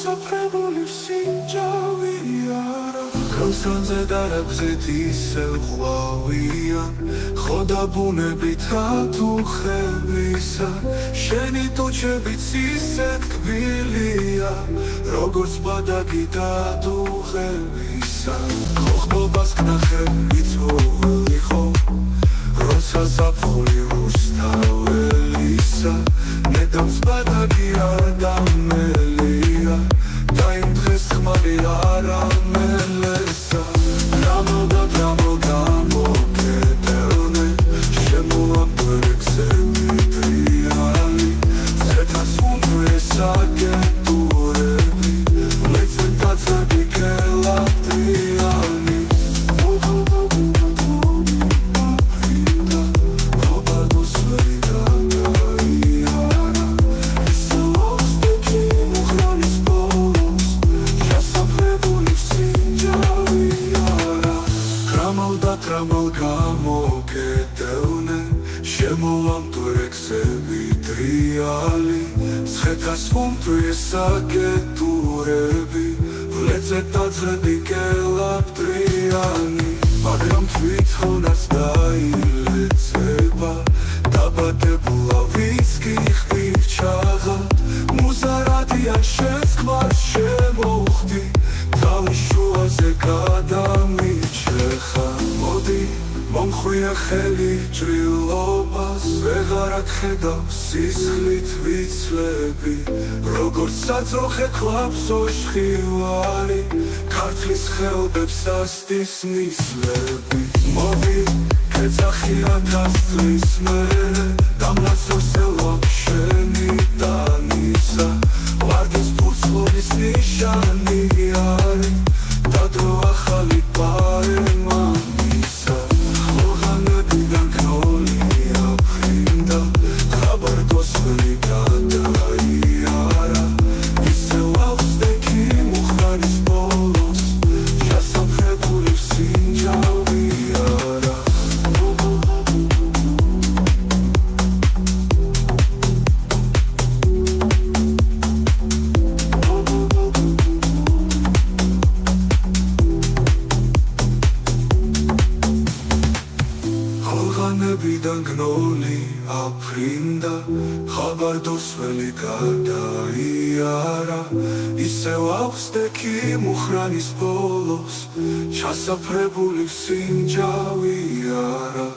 ჩასაფრებული სინჯავი არა განსანზე დარაგზეთ ისევ ხვავიან ხო დაბუნებითა თუ ხევისა შენი ტუჩებიც ისეთ კბილია როგორც ბადაგი და დუღევისა ხოხბობას კნახები ცხოველი ხო როცა ზაფხული რუსთაველისა ნედამს ბადაგი არ დამელია და იმ დღეს ხმალი არ ამელესა რამალ გამოგეტევნე შემოამბერე გზები დრიალი ზეთას უმდრესა გეტურები ლეცე დაძები გელაპტრიანი Ramal გამოგეტევნე შემოამტვრე გზები დრიალი ცხედას უმტვრესა გეტურები ვლეცე დაძრები გელაპტრიანი მაგრამ თვითონაც დაილეცება დაბადებულა ვინც კი ხდივ ჩაღად მუზარადიან შენს ქმარს შემოვხდი თავის შუაზე გადამიჩეხა მომხვია ხელი ჭრილობას ვეღარად ხედავ სისხლით ვიცლები როგორც საძროხე კლავს ოშხივარი ქართლის ხეობებს ასდის ნისლები მოდი კეცახია დასწრის მერე დამლაცროსელვამ შენი დანისა ვარდის ფურცლობის ნიშანი არის და დრო ახალი პარემამისა ხანებიდან გნოლი აფრინდა ხაბარ დოსველი გადაიარა ისევ ავხსდე კი მუხრანის ბოლოს ჩასაფრებული სინჯავი არა